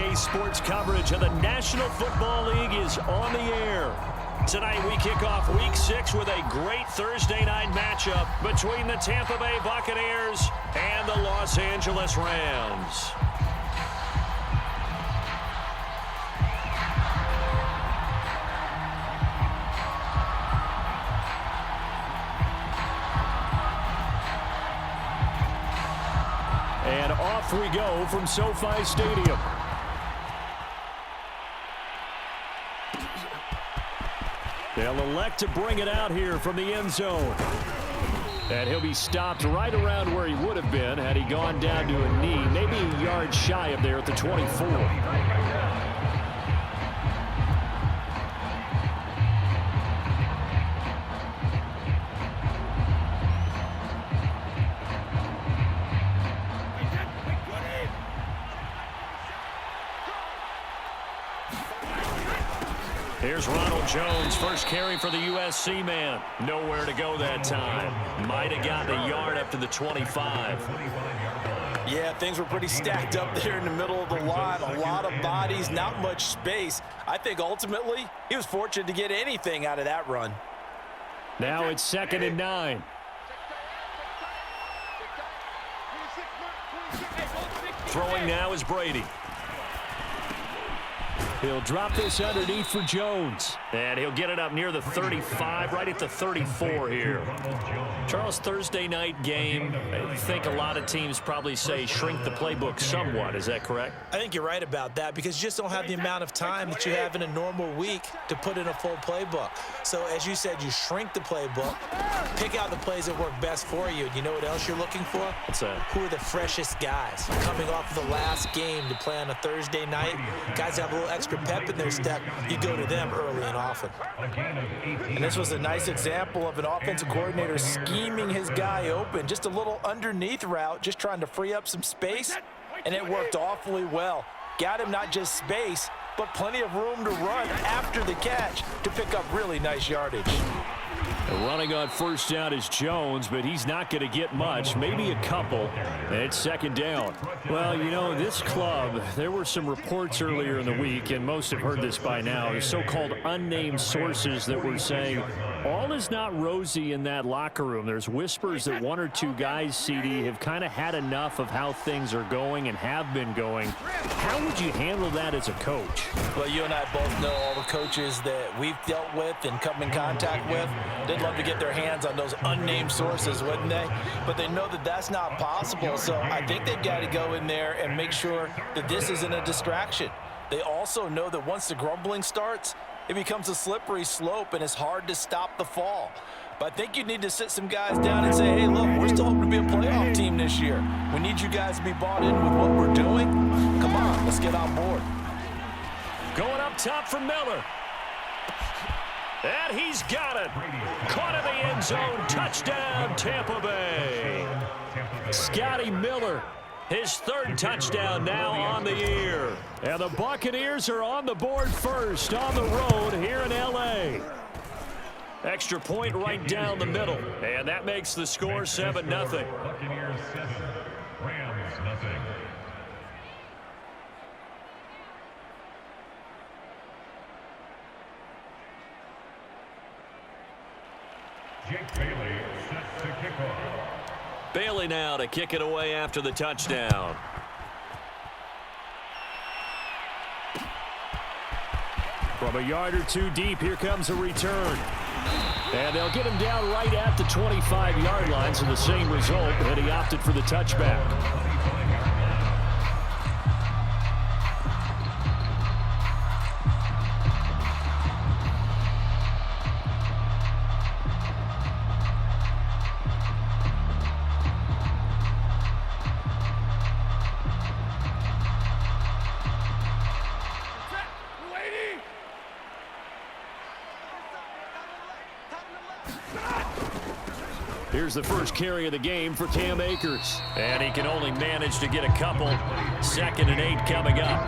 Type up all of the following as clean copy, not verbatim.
Today's sports coverage of the National Football League is on the air. Tonight we kick off Week 6 with a great Thursday night matchup between the Tampa Bay Buccaneers and the Los Angeles Rams. And off we go from SoFi Stadium. They'll elect to bring it out here from the end zone. And he'll be stopped right around where he would have been had he gone down to a knee, maybe a yard shy of there at the 24. Here's Ronald Jones, first carry for the USC man. Nowhere to go that time. Might have gotten a yard up to the 25. Yeah, things were pretty stacked up there in the middle of the line. A lot of bodies, not much space. I think ultimately he was fortunate to get anything out of that run. Now it's 2nd and 9. Throwing now is Brady. He'll drop this underneath for Jones. And he'll get it up near the 35, right at the 34 here. Charles, Thursday night game, I think a lot of teams probably say shrink the playbook somewhat. Is that correct? I think you're right about that because you just don't have the amount of time that you have in a normal week to put in a full playbook. So as you said, you shrink the playbook, pick out the plays that work best for you. And you know what else you're looking for? What's that? Who are the freshest guys coming off of the last game to play on a Thursday night? Guys have a little extra pep in their step. You go to them early and often. And this was a nice example of an offensive coordinator scheming his guy open. Just a little underneath route, just trying to free up some space, and it worked awfully well. Got him not just space, but plenty of room to run after the catch to pick up really nice yardage. Running on first down is Jones, but he's not going to get much, maybe a couple, and it's 2nd down. Well, you know, this club, there were some reports earlier in the week, and most have heard this by now, the so-called unnamed sources that were saying all is not rosy in that locker room. There's whispers that 1 or 2 guys, CD, have kind of had enough of how things are going and have been going. How would you handle that as a coach? Well, you and I both know all the coaches that we've dealt with and come in contact with. They'd love to get their hands on those unnamed sources, wouldn't they? But they know that that's not possible, so I think they've got to go in there and make sure that this isn't a distraction. They also know that once the grumbling starts, it becomes a slippery slope and it's hard to stop the fall. But I think you need to sit some guys down and say, hey, look, we're still hoping to be a playoff team this year. We need you guys to be bought in with what we're doing. Come on, let's get on board. Going up top for Miller. And he's got it. Caught in the end zone. Touchdown, Tampa Bay. Scotty Miller, his 3rd touchdown now on the year. And the Buccaneers are on the board first on the road here in L.A. Extra point right down the middle. And that makes the score 7-0. Buccaneers 7, Rams nothing. Jake Bailey set to kick off. Bailey now to kick it away after the touchdown. From a yard or 2 deep, here comes a return. And they'll get him down right at the 25-yard line, so the same result, and he opted for the touchback. Here's the first carry of the game for Cam Akers. And he can only manage to get a couple. 2nd and 8 coming up.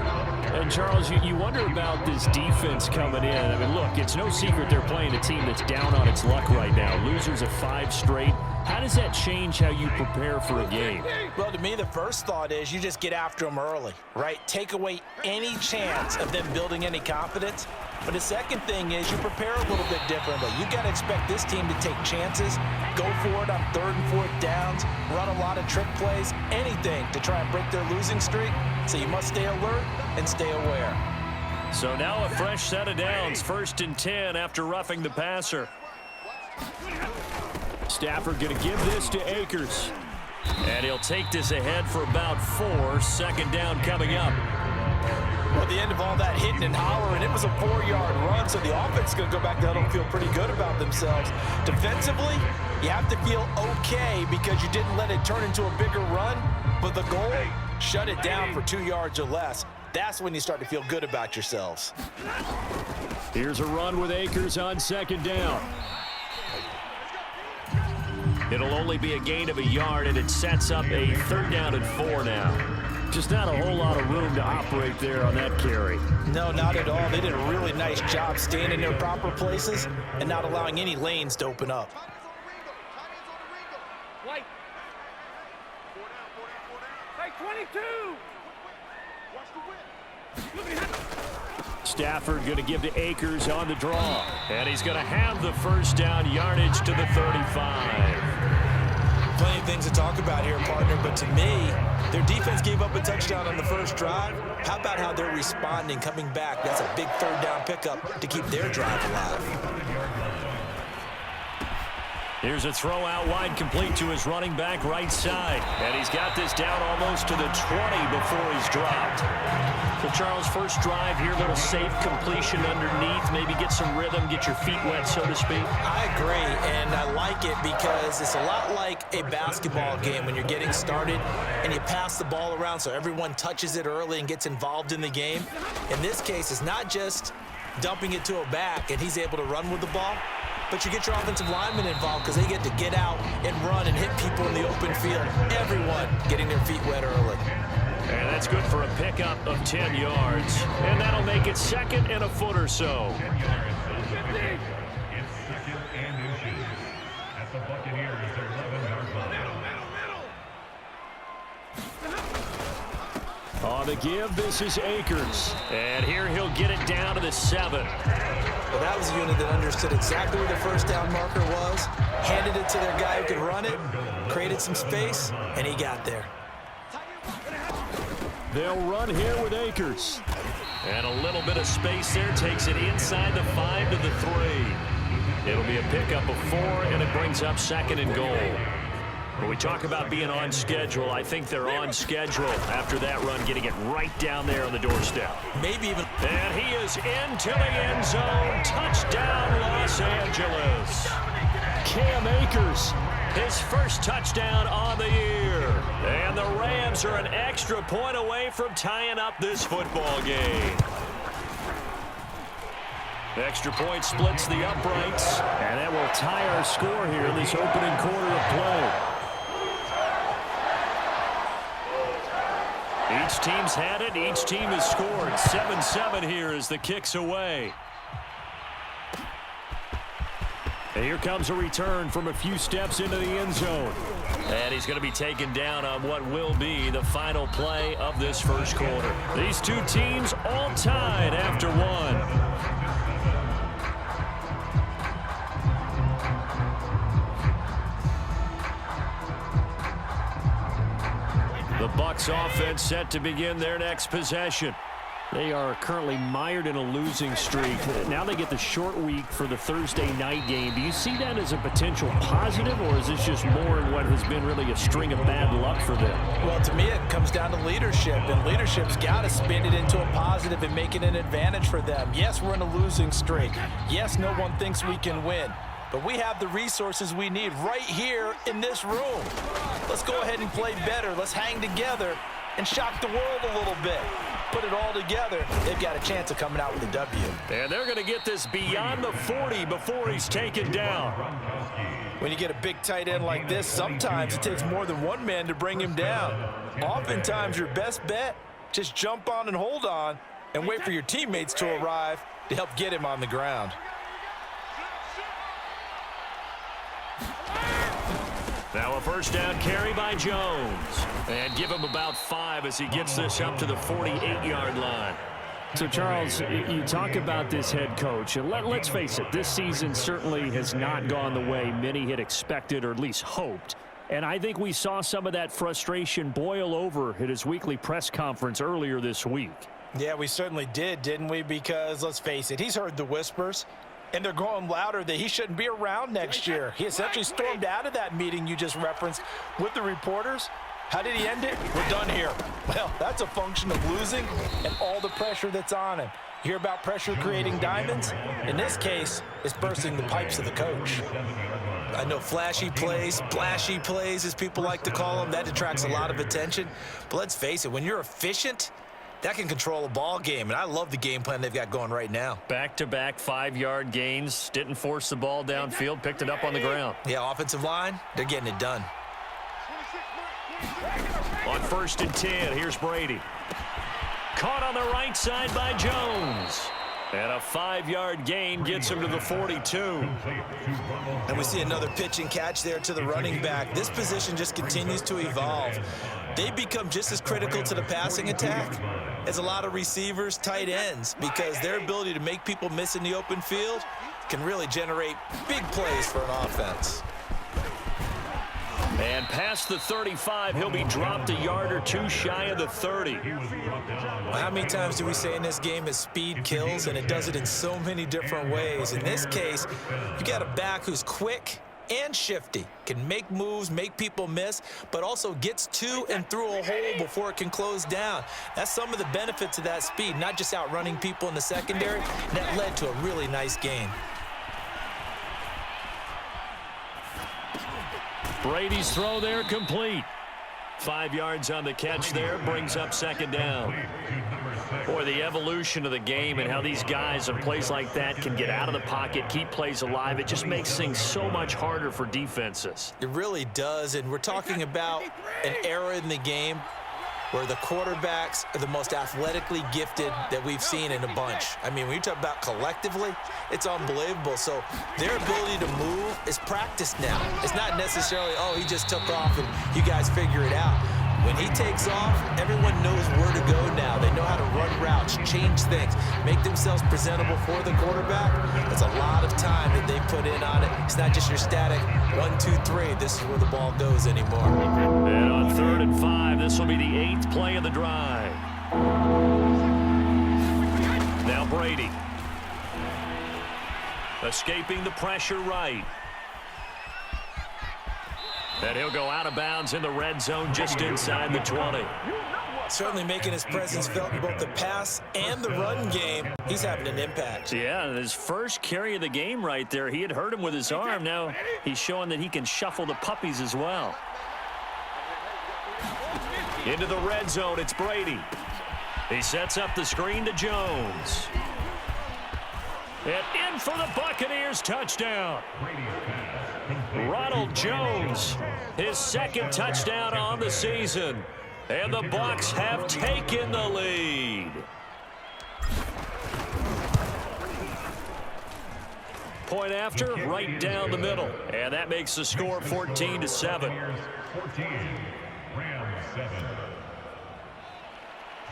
And, Charles, you wonder about this defense coming in. I mean, look, it's no secret they're playing a team that's down on its luck right now. Losers of 5 straight. How does that change how you prepare for a game? Well, to me, the first thought is you just get after them early, right? Take away any chance of them building any confidence. But the second thing is you prepare a little bit differently. You got to expect this team to take chances, go for it on 3rd and 4th downs, run a lot of trick plays, anything to try and break their losing streak. So you must stay alert and stay aware. So now a fresh set of downs, 1st and 10 after roughing the passer. Stafford going to give this to Akers. And he'll take this ahead for about 4. 2nd down coming up. Well, at the end of all that hitting and hollering, it was a 4-yard run, so the offense is going to go back there and feel pretty good about themselves. Defensively, you have to feel okay because you didn't let it turn into a bigger run, but the goal, shut it down for 2 yards or less. That's when you start to feel good about yourselves. Here's a run with Akers on 2nd down. It'll only be a gain of a yard, and it sets up a 3rd down and 4 now. Just not a whole lot of room to operate there on that carry. No, not at all. They did a really nice job staying in their proper places and not allowing any lanes to open up. White. Hey, 22. Stafford going to give to Akers on the draw. And he's going to have the 1st down yardage to the 35. Plenty of things to talk about here, partner, but to me, their defense gave up a touchdown on the first drive. How about how they're responding, coming back? That's a big 3rd down pickup to keep their drive alive. Here's a throw out wide, complete to his running back right side. And he's got this down almost to the 20 before he's dropped. So, Charles, first drive here, little safe completion underneath. Maybe get some rhythm, get your feet wet, so to speak. I agree, and I like it because it's a lot like a basketball game when you're getting started and you pass the ball around so everyone touches it early and gets involved in the game. In this case, it's not just dumping it to a back and he's able to run with the ball, but you get your offensive linemen involved because they get to get out and run and hit people in the open field. Everyone getting their feet wet early. And that's good for a pickup of 10 yards. And that'll make it 2nd and a foot or so. 10 yards. It's 2nd and inches at the Buccaneers' 11-yard line. On the give, this is Akers. And here he'll get it down to the 7. Well, that was a unit that understood exactly where the 1st down marker was, handed it to their guy who could run it, created some space, and he got there. They'll run here with Akers. And a little bit of space there takes it inside the 5 to the 3. It'll be a pickup of 4, and it brings up 2nd and goal. When we talk about being on schedule, I think they're on schedule after that run, getting it right down there on the doorstep. Maybe even. And he is into the end zone. Touchdown, Los Angeles. Cam Akers, his first touchdown on the year. And the Rams are an extra point away from tying up this football game. Extra point splits the uprights. And that will tie our score here in this opening quarter of play. Each team's had it. Each team has scored. 7-7 here as the kick's away. And here comes a return from a few steps into the end zone. And he's going to be taken down on what will be the final play of this first quarter. These two teams all tied after 1. The Bucs offense set to begin their next possession. They are currently mired in a losing streak. Now they get the short week for the Thursday night game. Do you see that as a potential positive, or is this just more in what has been really a string of bad luck for them? Well, to me, it comes down to leadership, and leadership's got to spin it into a positive and make it an advantage for them. Yes, we're in a losing streak. Yes, no one thinks we can win. But we have the resources we need right here in this room. Let's go ahead and play better. Let's hang together and shock the world a little bit. Put it all together. They've got a chance of coming out with a W. And they're going to get this beyond the 40 before he's taken down. When you get a big tight end like this, sometimes it takes more than one man to bring him down. Oftentimes, your best bet, just jump on and hold on and wait for your teammates to arrive to help get him on the ground. Now a first down carry by Jones. And give him about 5 as he gets this up to the 48-yard line. So, Charles, you talk about this head coach, and let's face it, this season certainly has not gone the way many had expected or at least hoped. And I think we saw some of that frustration boil over at his weekly press conference earlier this week. Yeah, we certainly did, didn't we? Because, let's face it, he's heard the whispers, and they're growing louder that he shouldn't be around next year. He essentially stormed out of that meeting you just referenced with the reporters. How did he end it? We're done here. Well, that's a function of losing and all the pressure that's on him. You hear about pressure creating diamonds? In this case, it's bursting the pipes of the coach. I know flashy plays, splashy plays, as people like to call them, that attracts a lot of attention. But let's face it, when you're efficient, that can control a ball game, and I love the game plan they've got going right now. Back-to-back 5-yard gains, didn't force the ball downfield, picked it up on the ground. Yeah, offensive line, they're getting it done. On 1st and 10, here's Brady. Caught on the right side by Jones. And a 5-yard gain gets him to the 42. And we see another pitch and catch there to the running back. This position just continues to evolve. They become just as critical to the passing attack as a lot of receivers, tight ends, because their ability to make people miss in the open field can really generate big plays for an offense. And past the 35, he'll be dropped a yard or 2 shy of the 30. Well, how many times do we say in this game that speed kills, and it does it in so many different ways? In this case, you got a back who's quick and shifty, can make moves, make people miss, but also gets to and through a hole before it can close down. That's some of the benefits of that speed, not just outrunning people in the secondary. That led to a really nice game. Brady's throw there complete. 5 yards on the catch there, brings up 2nd down. Boy, the evolution of the game and how these guys in plays like that can get out of the pocket, keep plays alive, it just makes things so much harder for defenses. It really does, and we're talking about an era in the game where the quarterbacks are the most athletically gifted that we've seen in a bunch. I mean, when you talk about collectively, it's unbelievable. So their ability to move is practiced now. It's not necessarily, oh, he just took off and you guys figure it out. When he takes off, everyone knows where to go now. They know how to run routes, change things, make themselves presentable for the quarterback. That's a lot of time that they put in on it. It's not just your static 1, 2, 3. This is where the ball goes anymore. And on 3rd and 5, this will be the 8th play of the drive. Now Brady. Escaping the pressure right. And he'll go out of bounds in the red zone just inside the 20. Certainly making his presence felt in both the pass and the run game. He's having an impact. Yeah, his first carry of the game right there. He had hurt him with his arm. Now he's showing that he can shuffle the puppies as well. Into the red zone, it's Brady. He sets up the screen to Jones. And in for the Buccaneers touchdown. Ronald Jones, his 2nd touchdown on the season. And the Bucs have taken the lead. Point after, right down the middle. And that makes the score 14-7. 14, Rams 7.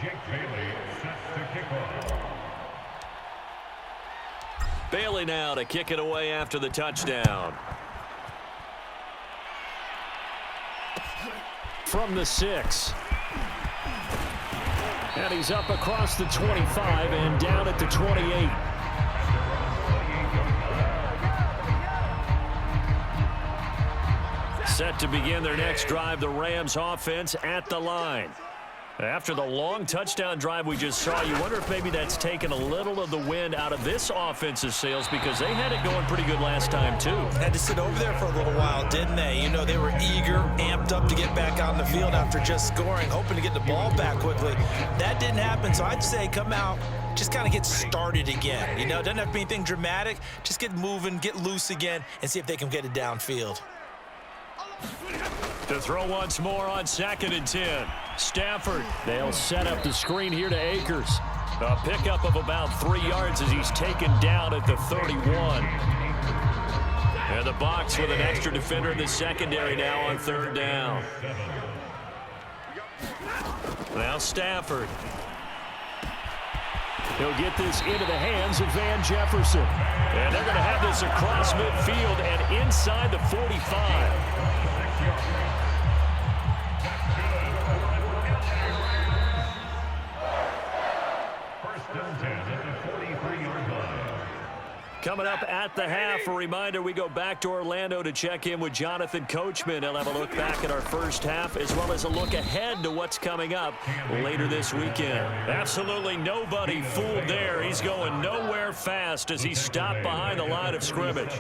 Jake Bailey sets to kick off. Bailey now to kick it away after the touchdown. From the 6. And he's up across the 25 and down at the 28. Set to begin their next drive, the Rams offense at the line. After the long touchdown drive we just saw, you wonder if maybe that's taken a little of the wind out of this offensive sails, because they had it going pretty good last time too. Had to sit over there for a little while, didn't they? You know, they were eager, amped up to get back on the field after just scoring, hoping to get the ball back quickly. That didn't happen, so I'd say come out just kind of get started again. You know, it doesn't have to be anything dramatic. Just get moving, get loose again, and see if they can get it downfield. To throw once more on 2nd and 10. Stafford, they'll set up the screen here to Akers. A pickup of about 3 yards as he's taken down at the 31. And the Bucs with an extra defender in the secondary now on 3rd down. Now Stafford. He'll get this into the hands of Van Jefferson. And they're going to have this across midfield and inside the 45. Coming up at the half, a reminder, we go back to Orlando to check in with Jonathan Coachman. He'll have a look back at our first half as well as a look ahead to what's coming up later this weekend. Absolutely nobody fooled there. He's going nowhere fast as he stopped behind the line of scrimmage.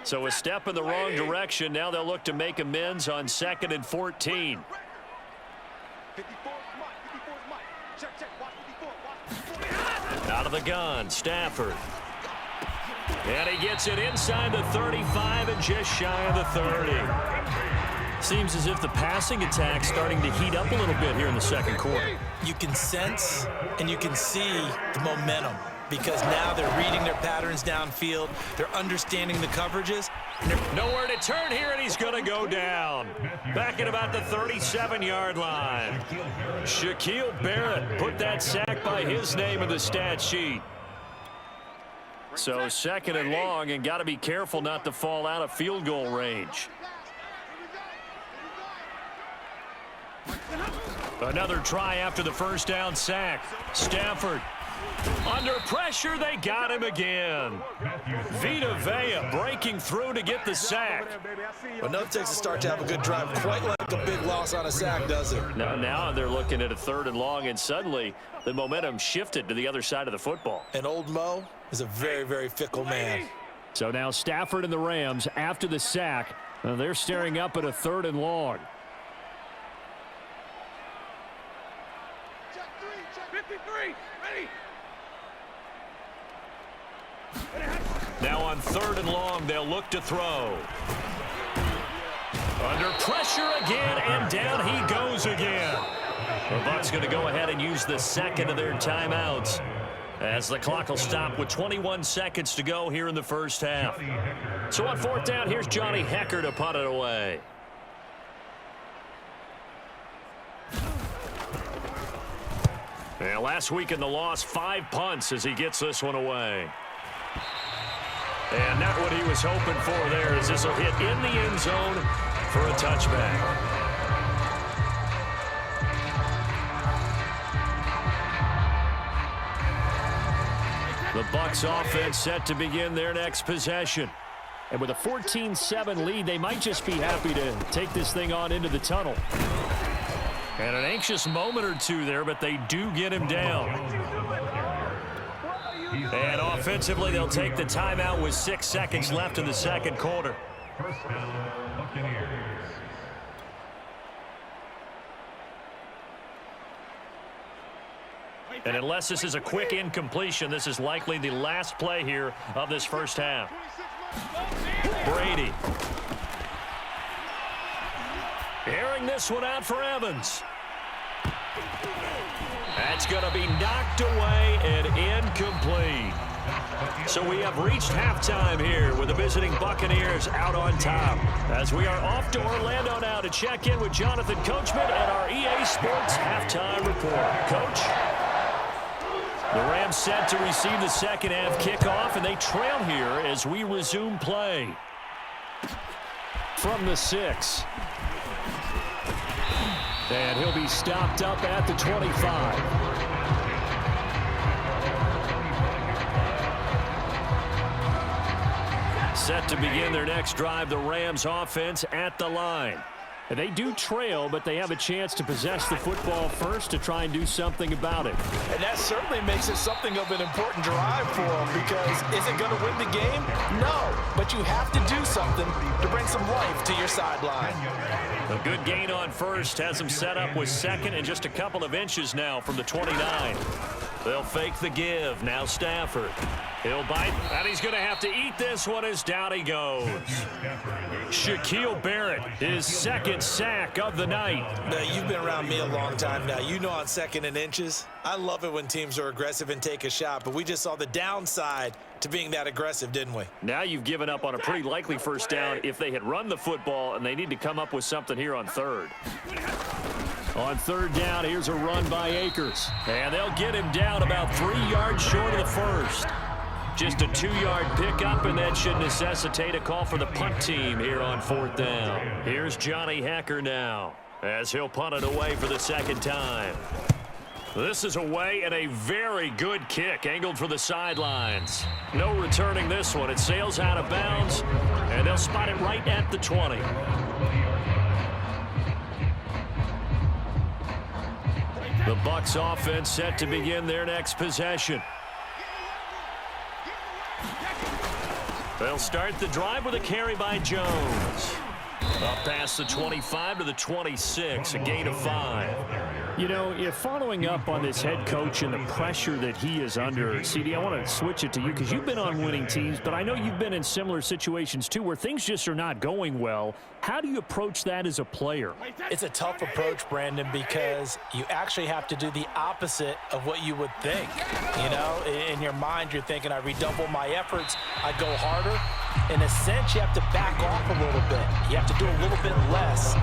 So a step in the wrong direction. Now they'll look to make amends on 2nd and 14. Out of the gun, Stafford. And he gets it inside the 35 and just shy of the 30. Seems as if the passing attack's starting to heat up a little bit here in the second quarter. You can sense and you can see the momentum because now they're reading their patterns downfield. They're understanding the coverages. Nowhere to turn here, and he's going to go down. Back at about the 37-yard line. Shaquille Barrett put that sack by his name in the stat sheet. So 2nd and long, and got to be careful not to fall out of field goal range. Another try after the first down sack. Stafford. Under pressure, they got him again. Vita Vea breaking through to get the sack. But no, it takes a start to have a good drive. Quite like a big loss on a sack, does it? Now they're looking at a 3rd and long, and suddenly the momentum shifted to the other side of the football. And old Mo is a very, very fickle man. So now Stafford and the Rams, after the sack, they're staring up at a 3rd and long. 53, ready. Now on 3rd and long, they'll look to throw. Under pressure again, and down he goes again. The Bucs going to go ahead and use the second of their timeouts as the clock will stop with 21 seconds to go here in the first half. So on 4th down, here's Johnny Hecker to punt it away. And last week in the loss, 5 punts as he gets this one away. And not what he was hoping for there, as this will hit in the end zone for a touchback. The Bucs offense set to begin their next possession. And with a 14-7 lead, they might just be happy to take this thing on into the tunnel. And an anxious moment or two there, but they do get him down. And offensively, they'll take the timeout with 6 seconds left in the second quarter. First down, Buccaneers. And unless this is a quick incompletion, this is likely the last play here of this first half. Brady. Airing this one out for Evans. That's going to be knocked away and incomplete. So we have reached halftime here with the visiting Buccaneers out on top. As we are off to Orlando now to check in with Jonathan Coachman and our EA Sports halftime report. Coach? The Rams set to receive the second half kickoff, and they trail here as we resume play. From the 6. And he'll be stopped up at the 25. Set to begin their next drive, the Rams offense at the line. They do trail, but they have a chance to possess the football first to try and do something about it. And that certainly makes it something of an important drive for them, because is it going to win the game? No, but you have to do something to bring some life to your sideline. A good gain on first has them set up with second and just a couple of inches now from the 29. They'll fake the give. Now Stafford. He'll bite, and he's going to have to eat this one as down he goes. Shaquille Barrett, his second sack of the night. Now, you've been around me a long time now. You know on second and inches, I love it when teams are aggressive and take a shot, but we just saw the downside to being that aggressive, didn't we? Now you've given up on a pretty likely first down if they had run the football, and they need to come up with something here on third. On third down, here's a run by Akers. And they'll get him down about 3 yards short of the first. Just a 2-yard pickup, and that should necessitate a call for the punt team here on fourth down. Here's Johnny Hecker now, as he'll punt it away for the second time. This is away, and a very good kick angled for the sidelines. No returning this one. It sails out of bounds, and they'll spot it right at the 20. The Bucs offense set to begin their next possession. They'll start the drive with a carry by Jones. Up past the 25 to the 26, a gain of 5. You know, if following up on this head coach and the pressure that he is under, CD, I want to switch it to you because you've been on winning teams, but I know you've been in similar situations too where things just are not going well. How do you approach that as a player? It's a tough approach, Brandon, because you actually have to do the opposite of what you would think. You know, in your mind, you're thinking, I redouble my efforts, I go harder. In a sense, you have to back off a little bit. You have to do a little bit less.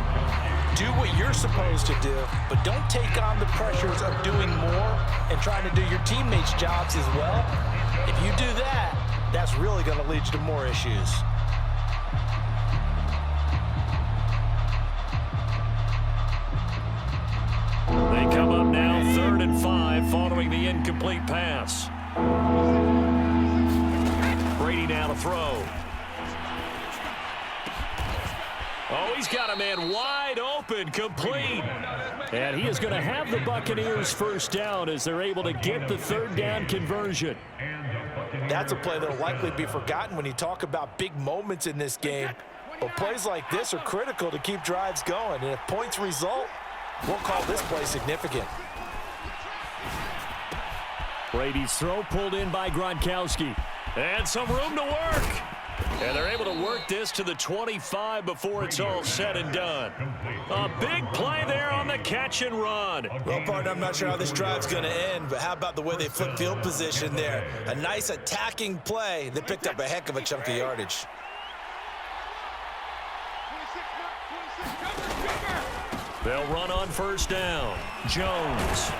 Do what you're supposed to do, but don't take on the pressures of doing more and trying to do your teammates' jobs as well. If you do that, that's really going to lead you to more issues. They come up now 3rd and 5 following the incomplete pass. Brady now to throw. Oh, he's got a man wide open, complete. And he is going to have the Buccaneers first down as they're able to get the third down conversion. That's a play that will likely be forgotten when you talk about big moments in this game. But plays like this are critical to keep drives going. And if points result, we'll call this play significant. Brady's throw pulled in by Gronkowski. And some room to work. And they're able to work this to the 25 before it's all said and done. A big play there on the catch and run. Well, partner, I'm not sure how this drive's going to end, but how about the way they flip field position there? A nice attacking play that picked up a heck of a chunk of yardage. They'll run on first down. Jones.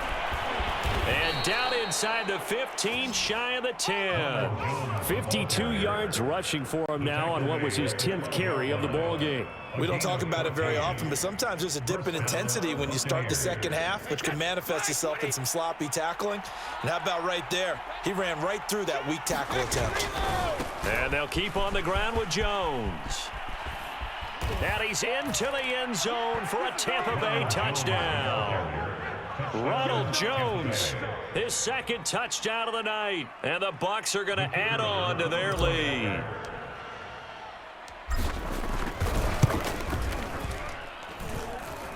And down inside the 15, shy of the 10. 52 yards rushing for him now on what was his 10th carry of the ball game. We don't talk about it very often, but sometimes there's a dip in intensity when you start the second half, which can manifest itself in some sloppy tackling. And how about right there? He ran right through that weak tackle attempt. And they'll keep on the ground with Jones. And he's into the end zone for a Tampa Bay touchdown. Ronald Jones, his second touchdown of the night. And the Bucs are going to add on to their lead.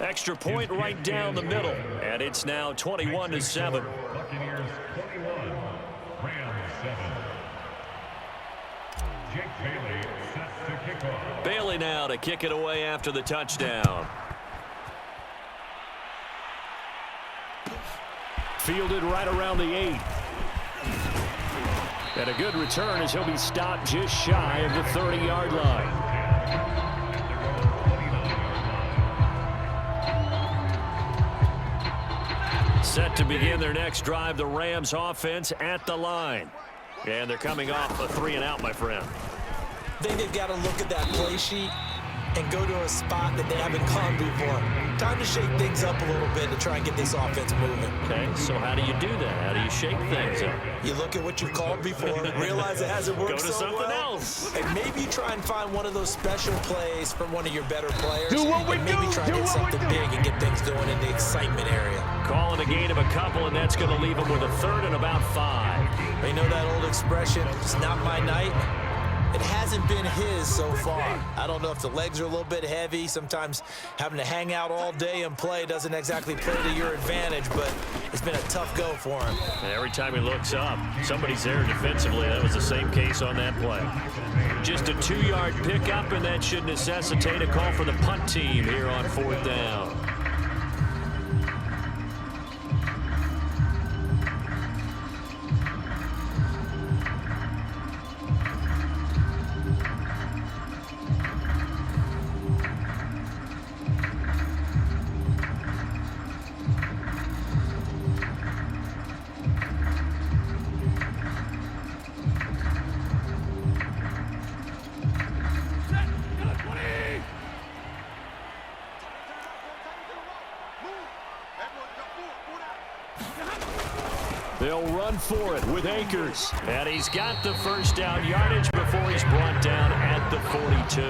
Extra point right down the middle. And it's now 21-7. Buccaneers 21, Rams 7. Jake Bailey set to kick off. Bailey now to kick it away after the touchdown. Fielded right around the 8. And a good return as he'll be stopped just shy of the 30-yard line. Set to begin their next drive, the Rams offense at the line. And they're coming off a 3-and-out, my friend. I think they've got to look at that play sheet and go to a spot that they haven't gone before. Time to shake things up a little bit to try and get this offense moving. Okay, so how do you do that? How do you shake things up? You look at what you've called before, realize it hasn't worked Go to so something well. close. And maybe you try and find one of those special plays from one of your better players. Do what we and maybe do. try and hit something big and get things going in the excitement area. Calling a gain of a couple, and that's going to leave him with a third and about 5. You know that old expression, it's not my night? It hasn't been his so far. I don't know if the legs are a little bit heavy. Sometimes having to hang out all day and play doesn't exactly play to your advantage, but it's been a tough go for him. And every time he looks up, somebody's there defensively. That was the same case on that play. Just a 2-yard pickup, and that should necessitate a call for the punt team here on 4th down. They'll run for it with Akers. And he's got the first down yardage before he's brought down at the 42.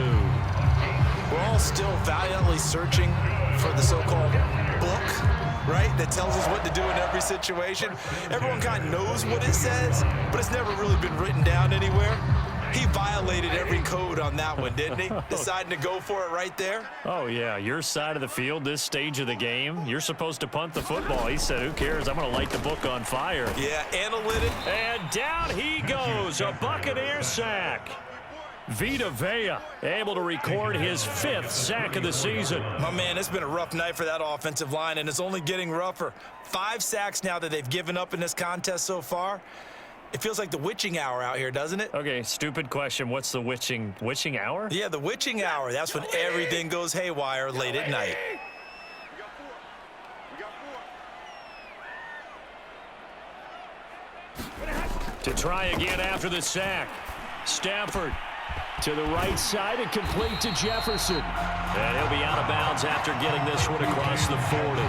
We're all still valiantly searching for the so-called book, right, that tells us what to do in every situation. Everyone kind of knows what it says, but it's never really been written down anywhere. He violated every code on that one, didn't he? Deciding to go for it right there. Oh, yeah, your side of the field, this stage of the game, you're supposed to punt the football. He said, who cares? I'm going to light the book on fire. Yeah, analytic. And down he goes, a Buccaneer sack. Vita Vea able to record his 5th sack of the season. My man, it's been a rough night for that offensive line, and it's only getting rougher. 5 sacks now that they've given up in this contest so far. It feels like the witching hour out here, doesn't it? Okay, stupid question. What's the witching hour? Yeah, the witching hour. That's when everything goes haywire late at night. To try again after the sack. Stafford to the right side and complete to Jefferson. And he'll be out of bounds after getting this one across the 40.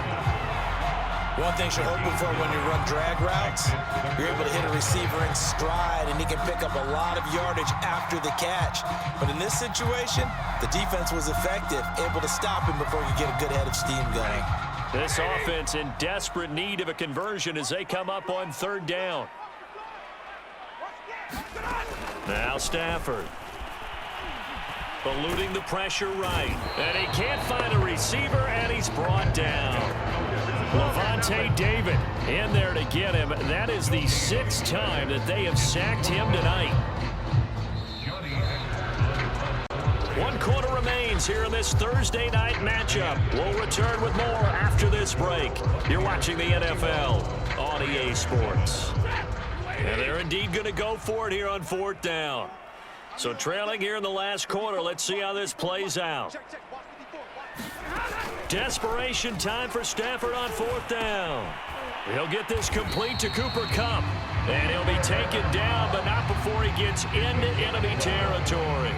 One thing you're hoping for when you run drag routes, you're able to hit a receiver in stride, and he can pick up a lot of yardage after the catch. But in this situation, the defense was effective, able to stop him before you get a good head of steam going. This offense in desperate need of a conversion as they come up on 3rd down. Now Stafford. Eluding the pressure right. And he can't find a receiver, and he's brought down. Levante David in there to get him. That is the 6th time that they have sacked him tonight. 1 quarter remains here in this Thursday night matchup. We'll return with more after this break. You're watching the NFL on EA Sports. And they're indeed going to go for it here on 4th down. So trailing here in the last quarter, let's see how this plays out. Desperation time for Stafford on 4th down. He'll get this complete to Cooper Kupp. And he'll be taken down, but not before he gets into enemy territory.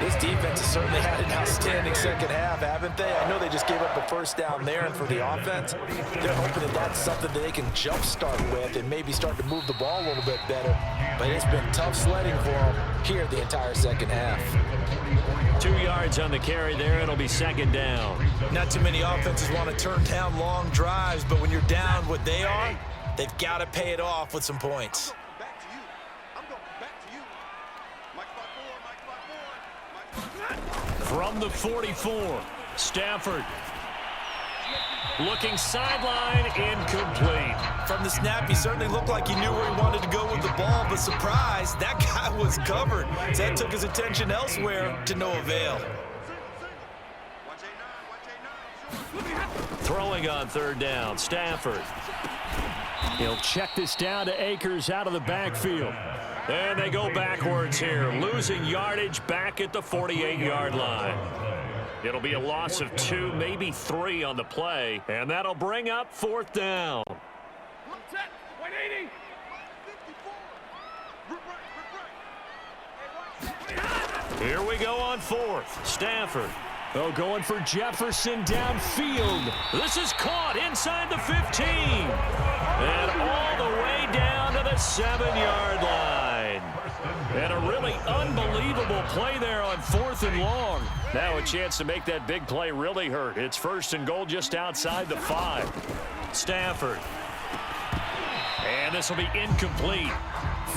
This defense has certainly had an outstanding second half, haven't they? I know they just gave up a first down there, and for the offense, they're hoping that that's something that they can jumpstart with and maybe start to move the ball a little bit better. But it's been tough sledding for them here the entire second half. 2 yards on the carry there. It'll be 2nd down. Not too many offenses want to turn down long drives, but when you're down what they are, they've got to pay it off with some points. From the 44, Stafford looking sideline, incomplete. From the snap, he certainly looked like he knew where he wanted to go with the ball, but surprise, that guy was covered. So that took his attention elsewhere to no avail. Throwing on 3rd down, Stafford. He'll check this down to Akers out of the backfield. And they go backwards here, losing yardage back at the 48-yard line. It'll be a loss of 2, maybe 3 on the play, and that'll bring up 4th down. Here we go on 4th. Stafford. Oh, going for Jefferson downfield. This is caught inside the 15. And all the way down to the 7-yard line. And a really unbelievable play there on 4th and long. Now a chance to make that big play really hurt. It's 1st and goal just outside the 5. Stafford. And this will be incomplete.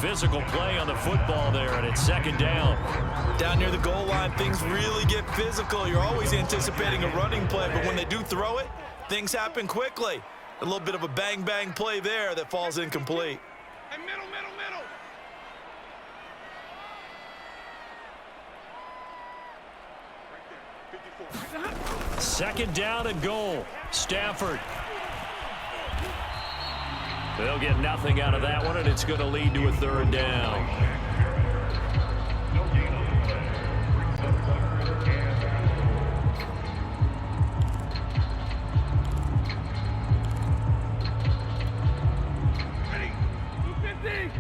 Physical play on the football there, and it's 2nd down. Down near the goal line, things really get physical. You're always anticipating a running play, but when they do throw it, things happen quickly. A little bit of a bang-bang play there that falls incomplete. Hey, middle. 2nd down and goal. Stafford. They'll get nothing out of that one, and it's going to lead to a 3rd down. Ready. 250.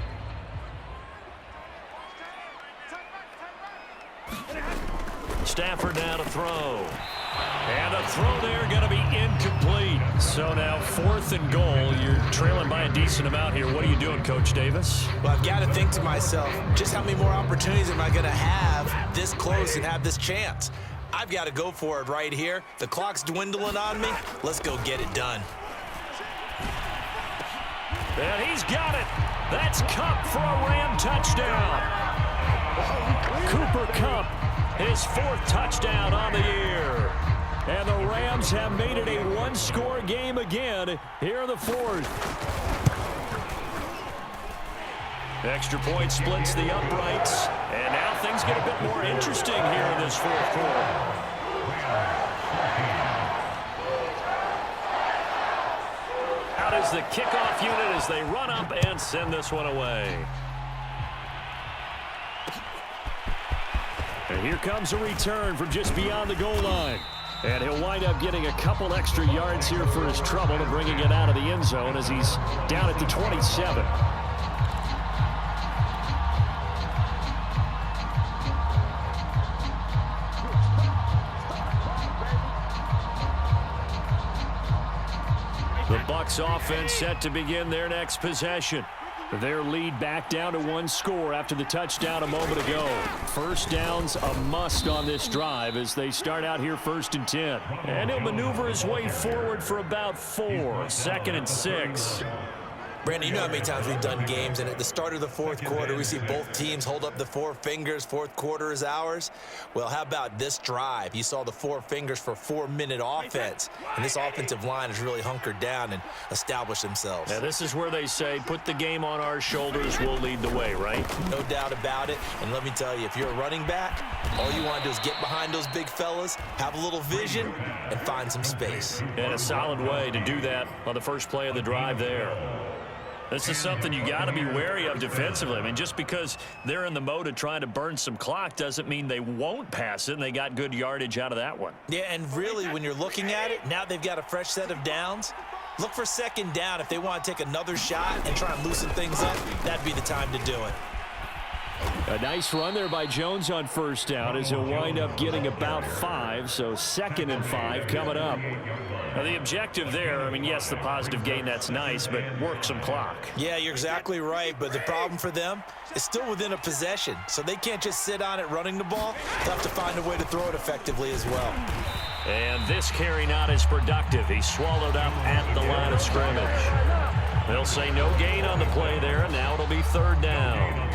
Stafford now to throw. And a throw there going to be incomplete. So now 4th and goal. You're trailing by a decent amount here. What are you doing, Coach Davis? Well, I've got to think to myself, just how many more opportunities am I going to have this close and have this chance? I've got to go for it right here. The clock's dwindling on me. Let's go get it done. And he's got it. That's Kupp for a Ram touchdown. Cooper Kupp, his 4th touchdown on the year. And the Rams have made it a one-score game again here in the 4th. Extra point splits the uprights. And now things get a bit more interesting here in this 4th quarter. Out is the kickoff unit as they run up and send this one away. And here comes a return from just beyond the goal line. And he'll wind up getting a couple extra yards here for his trouble and bringing it out of the end zone as he's down at the 27. The Bucs offense set to begin their next possession. Their lead back down to 1 score after the touchdown a moment ago. 1st down's a must on this drive as they start out here 1st and 10. And he'll maneuver his way forward for about 4. 2nd and 6. Brandon, you know how many times we've done games, and at the start of the 4th quarter, we see both teams hold up the 4 fingers, 4th quarter is ours. Well, how about this drive? You saw the 4 fingers for 4-minute offense, and this offensive line has really hunkered down and established themselves. Now, this is where they say, put the game on our shoulders, we'll lead the way, right? No doubt about it, and let me tell you, if you're a running back, all you want to do is get behind those big fellas, have a little vision, and find some space. And a solid way to do that on the first play of the drive there. This is something you got to be wary of defensively. I mean, just because they're in the mode of trying to burn some clock doesn't mean they won't pass it, and they got good yardage out of that one. Yeah, and really, when you're looking at it, now they've got a fresh set of downs. Look for 2nd down. If they want to take another shot and try and loosen things up, that'd be the time to do it. A nice run there by Jones on 1st down as he'll wind up getting about 5, so 2nd and 5 coming up. Now the objective there, I mean, yes, the positive gain, that's nice, but work some clock. Yeah, you're exactly right, but the problem for them is still within a possession, so they can't just sit on it running the ball. They'll have to find a way to throw it effectively as well. And this carry not as productive. He's swallowed up at the line of scrimmage. They'll say no gain on the play there, and now it'll be 3rd down.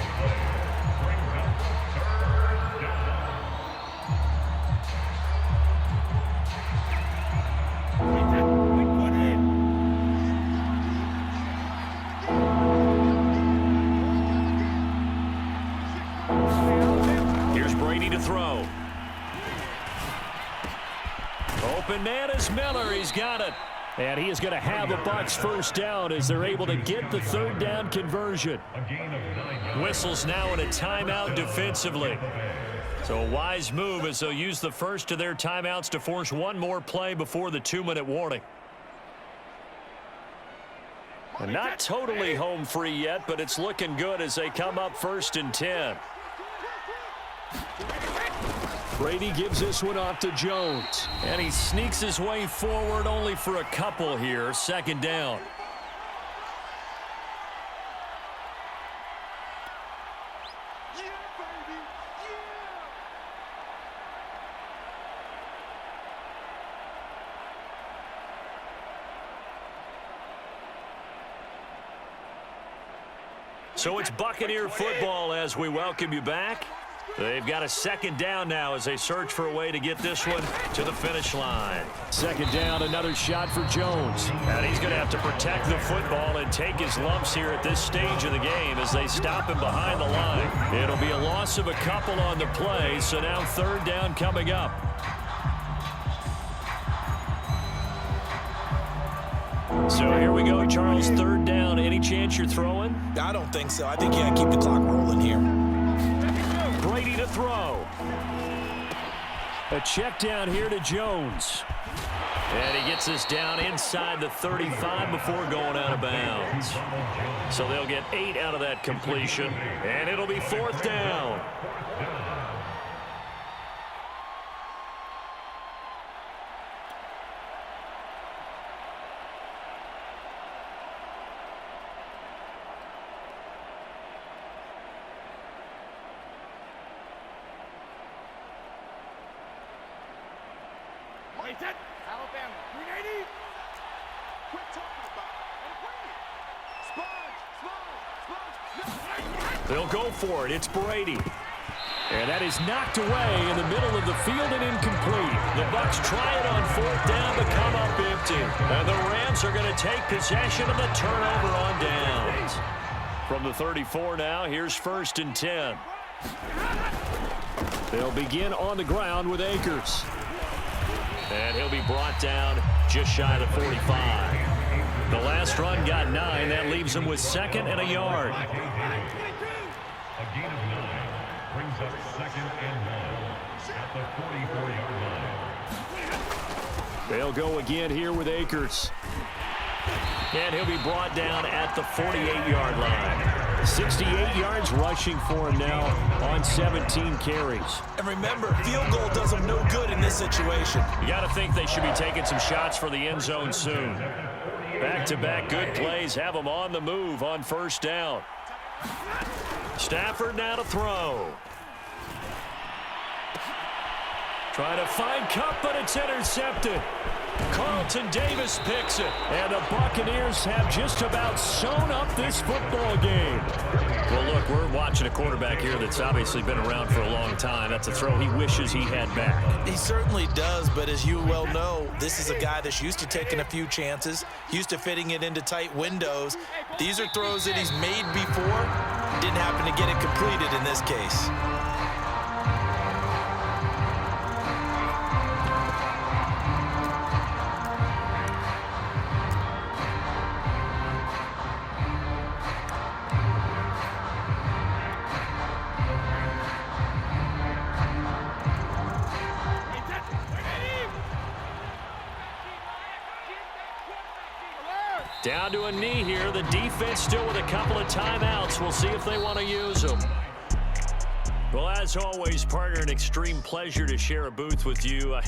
Here's Brady to throw. Open man is Miller. He's got it. And he is going to have a Bucs 1st down as they're able to get the 3rd down conversion. Whistles now in a timeout defensively. So a wise move as they'll use the first of their timeouts to force one more play before the 2-minute warning. And not totally home free yet, but it's looking good as they come up 1st and 10. Brady gives this one off to Jones. And he sneaks his way forward only for a couple here. 2nd down. So it's Buccaneer football as we welcome you back. They've got a second down now as they search for a way to get this one to the finish line. Second down, another shot for Jones. And he's going to have to protect the football and take his lumps here at this stage of the game as they stop him behind the line. It'll be a loss of a couple on the play, so now third down coming up. So here we go, Charles, third down. Any chance you're throwing? I don't think so. I think you got to keep the clock rolling here. Brady to throw. A check down here to Jones. And he gets this down inside the 35 before going out of bounds. So they'll get 8 out of that completion. And it'll be fourth down. Alabama, 380. Quit talking about it. They'll go for it. It's Brady. And that is knocked away in the middle of the field and incomplete. The Bucs try it on fourth down but come up empty. And the Rams are going to take possession of the turnover on downs. From the 34 now, here's first and 10. They'll begin on the ground with Akers. And he'll be brought down just shy of the 45. The last run got 9. That leaves him with second and a yard. A gain of 9 brings up second and 1 at the 44-yard line. They'll go again here with Akers. And he'll be brought down at the 48-yard line. 68 yards rushing for him now on 17 carries. And remember, field goal does them no good in this situation. You got to think they should be taking some shots for the end zone soon. Back-to-back good plays have them on the move on first down. Stafford now to throw. Trying to find Cup, but it's intercepted. Carlton Davis picks it. And the Buccaneers have just about sewn up this football game. Well, look, we're watching a quarterback here that's obviously been around for a long time. That's a throw he wishes he had back. He certainly does, but as you well know, this is a guy that's used to taking a few chances, used to fitting it into tight windows. These are throws that he's made before. Didn't happen to get it completed in this case. Down to a knee here. The defense still with a couple of timeouts. We'll see if they want to use them. Well, as always, partner, an extreme pleasure to share a booth with you.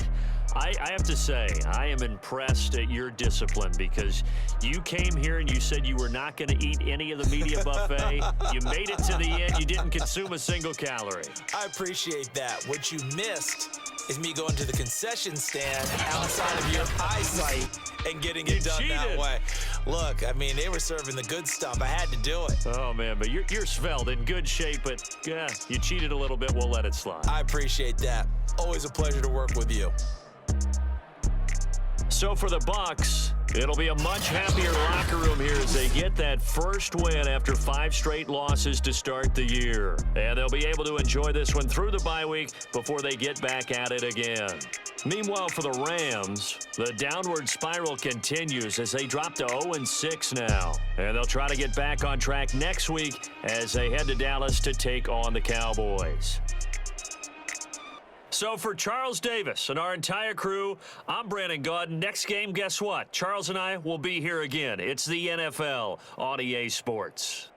I have to say, I am impressed at your discipline because you came here and you said you were not going to eat any of the media buffet. You made it to the end. You didn't consume a single calorie. I appreciate that. What you missed is me going to the concession stand outside of your eyesight and getting it done that way. Look, I mean, they were serving the good stuff. I had to do it. Oh, man, but you're svelte, in good shape, but yeah, you cheated a little bit. We'll let it slide. I appreciate that. Always a pleasure to work with you. So for the Bucs, it'll be a much happier locker room here as they get that first win after 5 straight losses to start the year. And they'll be able to enjoy this one through the bye week before they get back at it again. Meanwhile, for the Rams, the downward spiral continues as they drop to 0-6 now. And they'll try to get back on track next week as they head to Dallas to take on the Cowboys. So for Charles Davis and our entire crew, I'm Brandon Gaudin. Next game, guess what? Charles and I will be here again. It's the NFL on EA Sports.